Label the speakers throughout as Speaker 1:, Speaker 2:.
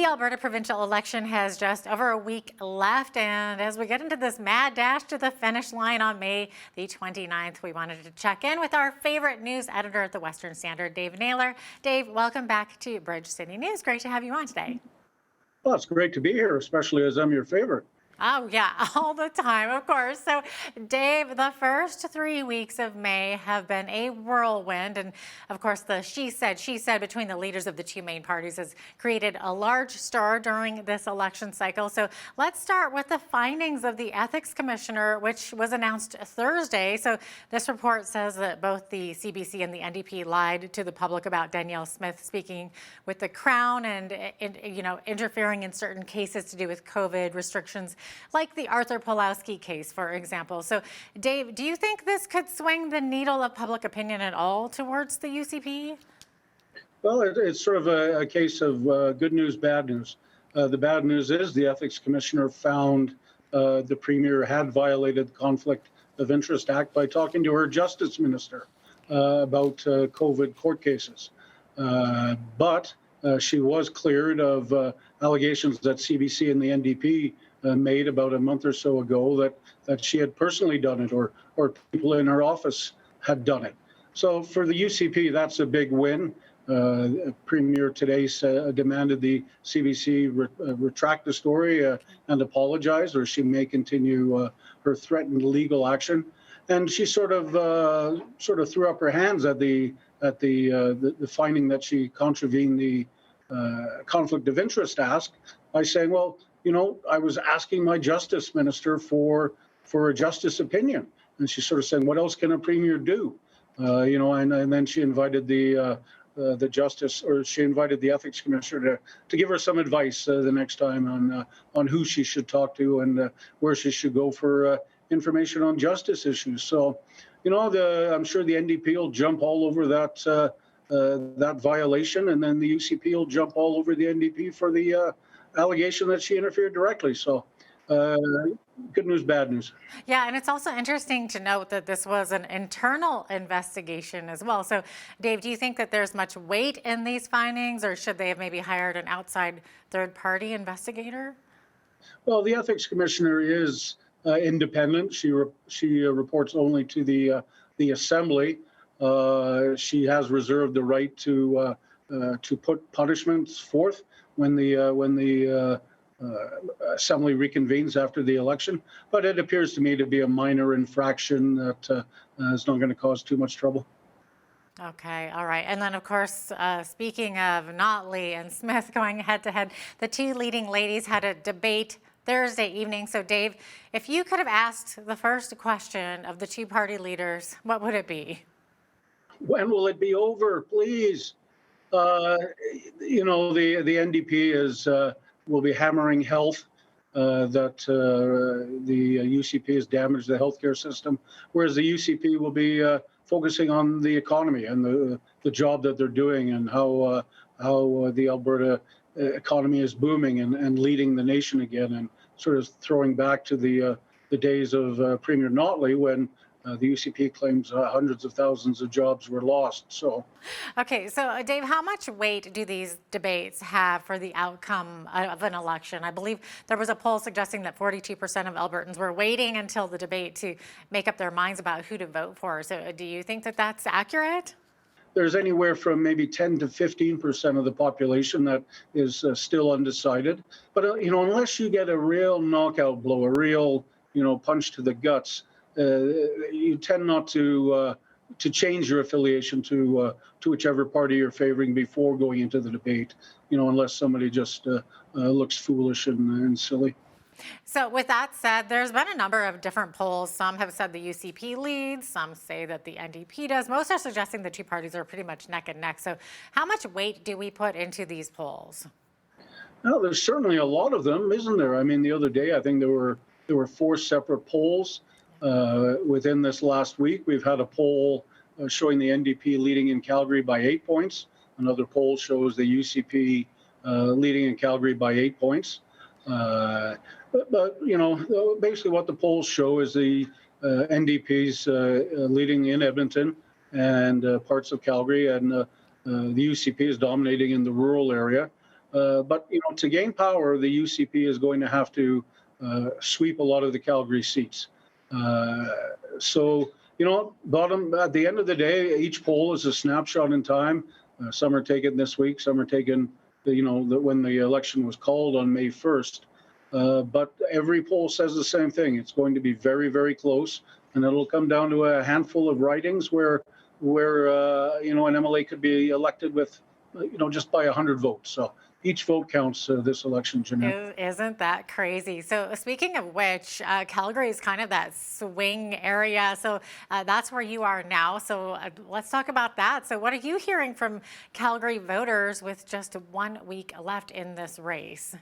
Speaker 1: The Alberta provincial election has just over a week left, and as we get into this mad dash to the finish line on May the 29th, we wanted to check in with our favorite news editor at the Western Standard, Dave Naylor. Dave, welcome back to Bridge City News. Great to have you on today.
Speaker 2: Well, it's great to be here, especially as I'm your favorite.
Speaker 1: Oh, yeah, all the time, of course. So, Dave, the first 3 weeks of May have been a whirlwind. And, of course, the she said between the leaders of the two main parties has created a large stir during this election cycle. So, let's start with the findings of the Ethics Commissioner, which was announced Thursday. So, this report says that both the CBC and the NDP lied to the public about Danielle Smith speaking with the Crown and interfering in certain cases to do with COVID restrictions, like the Arthur Pulowski case, for example. So, Dave, do you think this could swing the needle of public opinion at all towards the UCP?
Speaker 2: Well, it's sort of a case of good news, bad news. The bad news is the Ethics Commissioner found the Premier had violated the Conflict of Interest Act by talking to her Justice Minister about COVID court cases. But she was cleared of allegations that CBC and the NDP made about a month or so ago that she had personally done it or people in her office had done it. So for the UCP, that's a big win. Premier today demanded the CBC retract the story and apologize, or she may continue her threatened legal action. And she sort of threw up her hands at the finding that she contravened the Conflict of Interest Act by saying, well, I was asking my justice minister for a justice opinion. And she's sort of saying, what else can a premier do? And then she invited the justice, or she invited the ethics commissioner to give her some advice the next time on who she should talk to and where she should go for information on justice issues. So, I'm sure the NDP will jump all over that violation, and then the UCP will jump all over the NDP for the allegation that she interfered directly. So good news, bad news.
Speaker 1: Yeah, and it's also interesting to note that this was an internal investigation as well. So, Dave, do you think that there's much weight in these findings, or should they have maybe hired an outside third-party investigator?
Speaker 2: Well, the ethics commissioner is independent. She reports only to the assembly. She has reserved the right to put punishments forth when the assembly reconvenes after the election, but it appears to me to be a minor infraction that is not going to cause too much trouble.
Speaker 1: Okay, all right. And then, of course, speaking of Notley and Smith going head-to-head, the two leading ladies had a debate Thursday evening. So, Dave, if you could have asked the first question of the two party leaders, what would it be?
Speaker 2: When will it be over, please? The NDP will be hammering health, that the UCP has damaged the healthcare system, whereas the UCP will be focusing on the economy and the job that they're doing and how the Alberta economy is booming and leading the nation again, and sort of throwing back to the days of Premier Notley when the UCP claims hundreds of thousands of jobs were lost. So,
Speaker 1: okay, so Dave, how much weight do these debates have for the outcome of an election? I believe there was a poll suggesting that 42% of Albertans were waiting until the debate to make up their minds about who to vote for. So, do you think that that's accurate?
Speaker 2: There's anywhere from maybe 10 to 15% of the population that is still undecided. But unless you get a real knockout blow, a real punch to the guts, you tend not to change your affiliation to whichever party you're favoring before going into the debate, unless somebody just looks foolish and silly.
Speaker 1: So with that said, there's been a number of different polls. Some have said the UCP leads, some say that the NDP does. Most are suggesting the two parties are pretty much neck and neck. So how much weight do we put into these polls?
Speaker 2: No, there's certainly a lot of them, isn't there? I mean, the other day, I think there were 4 separate polls. Within this last week, we've had a poll showing the NDP leading in Calgary by 8 points. Another poll shows the UCP leading in Calgary by 8 points. But basically what the polls show is the NDP's leading in Edmonton and parts of Calgary, and the UCP is dominating in the rural area. But to gain power, the UCP is going to have to sweep a lot of the Calgary seats. So bottom at the end of the day, each poll is a snapshot in time. Some are taken this week, some are taken, when the election was called on May 1st. But every poll says the same thing. It's going to be very, very close, and it'll come down to a handful of ridings where an MLA could be elected with, just by 100 votes. So each vote counts this election, Jeanette.
Speaker 1: Isn't that crazy? So speaking of which, Calgary is kind of that swing area. So that's where you are now. So let's talk about that. So what are you hearing from Calgary voters with just 1 week left in this race?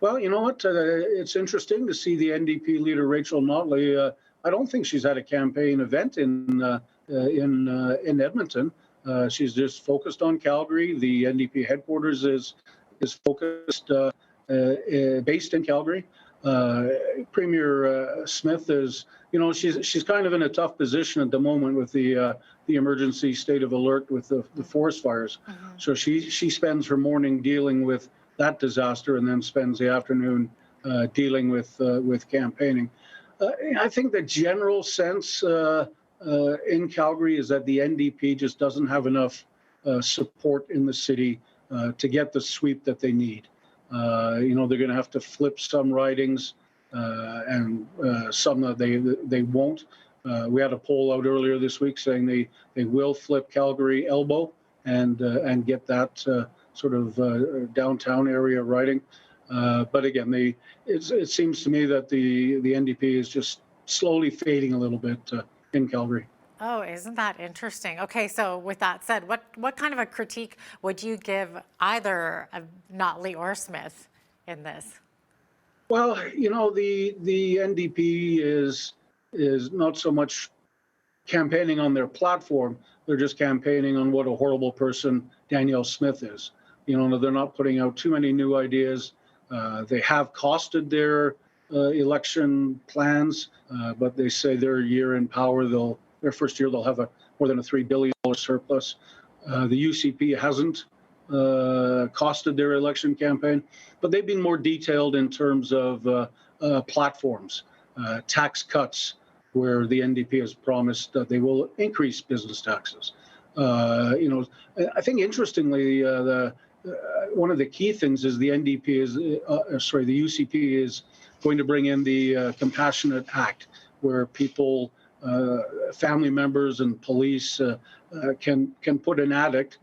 Speaker 2: Well, you know what? It's interesting to see the NDP leader, Rachel Notley. I don't think she's had a campaign event in Edmonton. She's just focused on Calgary. The NDP headquarters is focused, based in Calgary. Premier Smith is, she's kind of in a tough position at the moment with the emergency state of alert with the forest fires. Mm-hmm. So she spends her morning dealing with that disaster and then spends the afternoon dealing with campaigning. I think the general sense in Calgary is that the NDP just doesn't have enough support in the city to get the sweep that they need. They're going to have to flip some ridings and some that they won't. We had a poll out earlier this week saying they will flip Calgary Elbow and get that sort of downtown area riding. But again, it seems to me that the NDP is just slowly fading a little bit in Calgary.
Speaker 1: Oh, isn't that interesting? Okay, so with that said, what kind of a critique would you give either Notley or Smith in this?
Speaker 2: Well, the NDP is not so much campaigning on their platform; they're just campaigning on what a horrible person Danielle Smith is. They're not putting out too many new ideas. They have costed their election plans, but they say their year in power, their first year, they'll have more than a $3 billion surplus. The UCP hasn't costed their election campaign, but they've been more detailed in terms of platforms, tax cuts, where the NDP has promised that they will increase business taxes. I think interestingly, one of the key things is the UCP is going to bring in the Compassionate Act, where people, family members and police can put an addict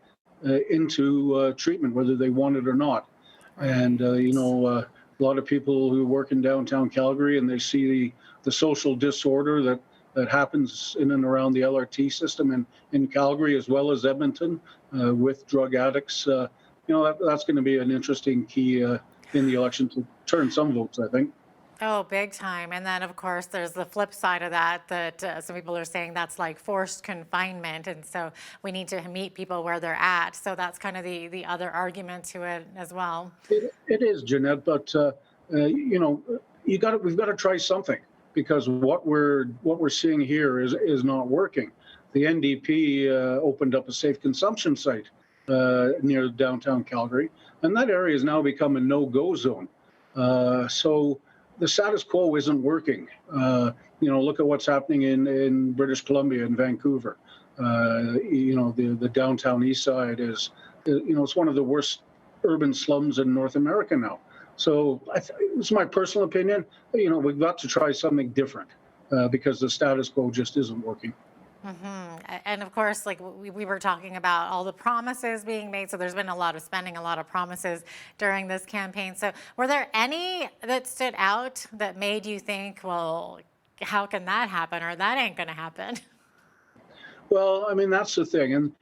Speaker 2: into treatment, whether they want it or not. And, a lot of people who work in downtown Calgary and they see the social disorder that happens in and around the LRT system in Calgary as well as Edmonton with drug addicts. That's going to be an interesting key in the election to turn some votes, I think.
Speaker 1: Oh, big time. And then, of course, there's the flip side of that some people are saying that's like forced confinement. And so we need to meet people where they're at. So that's kind of the other argument to it as well.
Speaker 2: It is, Jeanette, but, we've got to try something, because what we're seeing here is not working. The NDP opened up a safe consumption site near downtown Calgary, and that area has now become a no-go zone. So the status quo isn't working. Look at what's happening in British Columbia and Vancouver. The downtown east side is, it's one of the worst urban slums in North America now. So it's my personal opinion. We've got to try something different because the status quo just isn't working.
Speaker 1: Mm-hmm. And of course, like we were talking about all the promises being made. So there's been a lot of spending, a lot of promises during this campaign. So were there any that stood out that made you think, well, how can that happen, or that ain't going to happen?
Speaker 2: Well, I mean, that's the thing. And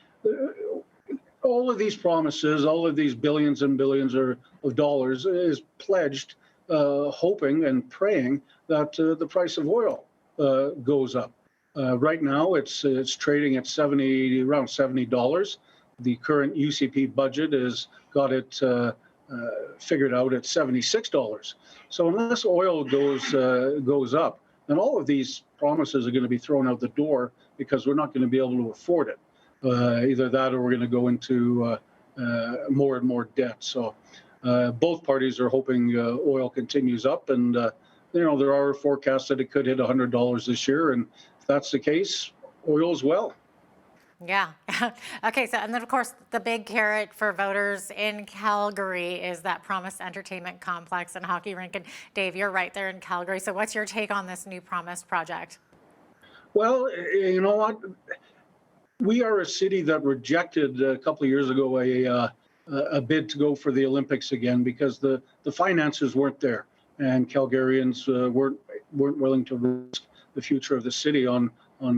Speaker 2: all of these promises, all of these billions and billions of dollars is pledged, hoping and praying that the price of oil goes up. Right now, it's trading at around $70. The current UCP budget has got it figured out at $76. So unless oil goes up, then all of these promises are going to be thrown out the door, because we're not going to be able to afford it. Either that, or we're going to go into more and more debt. So both parties are hoping oil continues up, and there are forecasts that it could hit $100 this year, and if that's the case, oil's well.
Speaker 1: Yeah. Okay. So, and then of course, the big carrot for voters in Calgary is that Promise Entertainment Complex and hockey rink. And Dave, you're right there in Calgary. So, what's your take on this new Promise project?
Speaker 2: Well, you know what? We are a city that rejected a couple of years ago a bid to go for the Olympics again because the finances weren't there, and Calgarians weren't willing to risk the future of the city on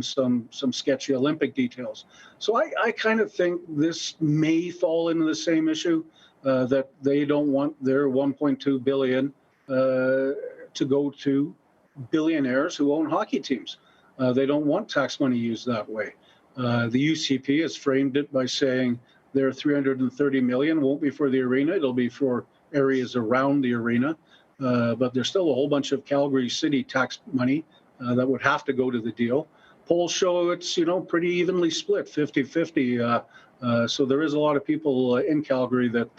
Speaker 2: some sketchy Olympic details. So I kind of think this may fall into the same issue, that they don't want their 1.2 billion to go to billionaires who own hockey teams. They don't want tax money used that way. The UCP has framed it by saying their 330 million won't be for the arena; it'll be for areas around the arena. But there's still a whole bunch of Calgary city tax money that would have to go to the deal. Polls show it's pretty evenly split, 50-50. So there is a lot of people in Calgary that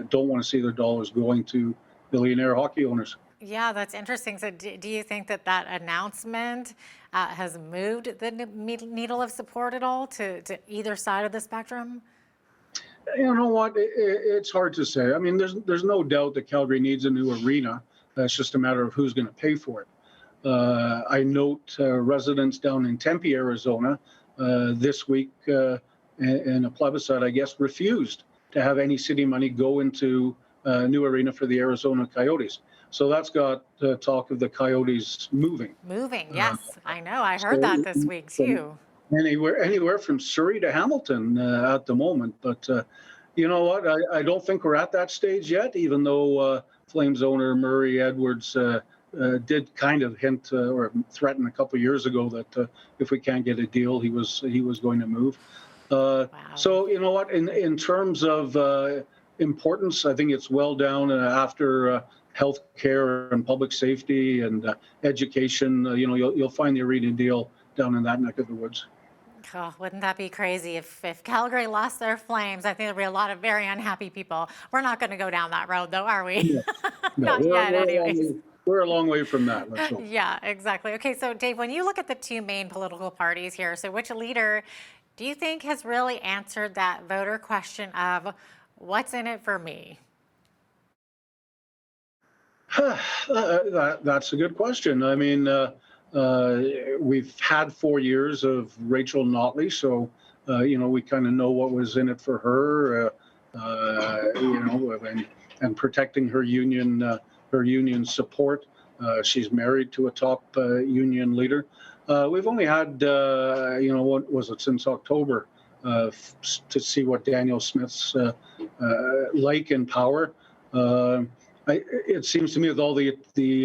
Speaker 2: don't want to see their dollars going to billionaire hockey owners.
Speaker 1: Yeah, that's interesting. So, do you think that that announcement has moved the needle of support at all to either side of the spectrum?
Speaker 2: You know what? It's hard to say. I mean, there's no doubt that Calgary needs a new arena. It's just a matter of who's going to pay for it. I note residents down in Tempe, Arizona, this week in a plebiscite, I guess, refused to have any city money go into a new arena for the Arizona Coyotes. So that's got talk of the Coyotes moving.
Speaker 1: Moving, yes, I know. I heard
Speaker 2: So
Speaker 1: that this week too.
Speaker 2: anywhere from Surrey to Hamilton at the moment. But you know what? I don't think we're at that stage yet, even though Flames owner Murray Edwards did kind of hint or threaten a couple of years ago that if we can't get a deal, he was going to move.
Speaker 1: Wow.
Speaker 2: So you know what? In terms of importance, I think it's well down after healthcare and public safety and education. You'll find the arena deal down in that neck of the woods.
Speaker 1: Oh, wouldn't that be crazy if Calgary lost their Flames? I think there'd be a lot of very unhappy people. We're not going to go down that road, though, are we?
Speaker 2: No,
Speaker 1: Not yet, anyways.
Speaker 2: We're a long way from that. Let's hope.
Speaker 1: Yeah, exactly. Okay, so Dave, when you look at the two main political parties here, so which leader do you think has really answered that voter question of what's in it for me?
Speaker 2: That's a good question. I mean, we've had 4 years of Rachel Notley, so we kind of know what was in it for her. And protecting her union support. She's married to a top union leader. We've only had, what was it, since October to see what Danielle Smith's like in power. It seems to me with all the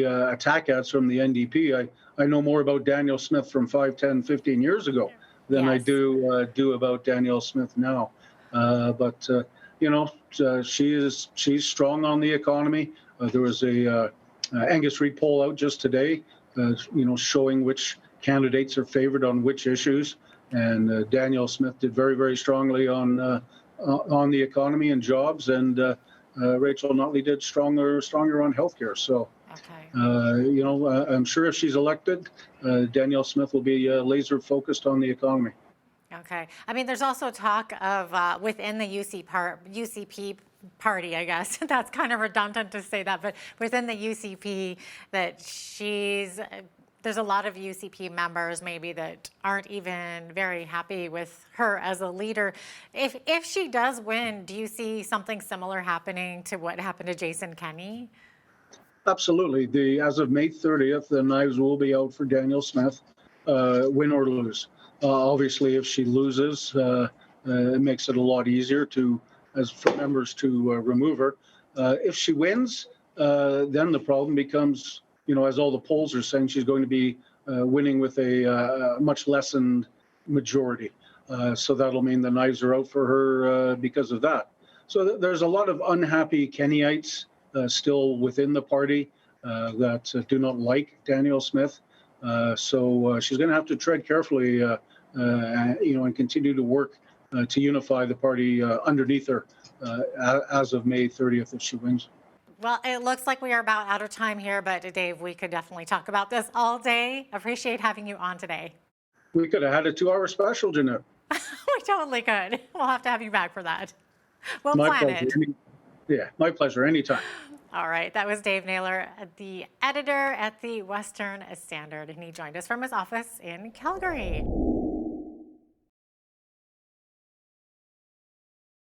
Speaker 2: attack ads from the NDP, I know more about Danielle Smith from 5, 10, 15 years ago than I do about Danielle Smith now. But she's strong on the economy. There was a Angus Reid poll out just today, showing which candidates are favored on which issues. And Danielle Smith did very, very strongly on the economy and jobs, and Rachel Notley did stronger on healthcare. So, I'm sure if she's elected, Danielle Smith will be laser focused on the economy.
Speaker 1: Okay. I mean, there's also talk of within the UCP party, I guess. That's kind of redundant to say that, but within the UCP, that there's a lot of UCP members maybe that aren't even very happy with her as a leader. If she does win, do you see something similar happening to what happened to Jason Kenney?
Speaker 2: Absolutely. As of May 30th, the knives will be out for Danielle Smith, win or lose. Obviously, if she loses, it makes it a lot easier for members to remove her. If she wins, then the problem becomes, as all the polls are saying, she's going to be winning with a much lessened majority. So that'll mean the knives are out for her because of that. So there's a lot of unhappy Kennyites still within the party that do not like Danielle Smith. So she's going to have to tread carefully, and continue to work to unify the party underneath her as of May 30th if she wins.
Speaker 1: Well, it looks like we are about out of time here, but Dave, we could definitely talk about this all day. Appreciate having you on today.
Speaker 2: We could have had a 2-hour special, Jeanette.
Speaker 1: We totally could. We'll have to have you back for that. We'll
Speaker 2: My
Speaker 1: plan
Speaker 2: pleasure.
Speaker 1: it.
Speaker 2: Yeah, my pleasure. Anytime.
Speaker 1: All right, that was Dave Naylor, the editor at the Western Standard, and he joined us from his office in Calgary.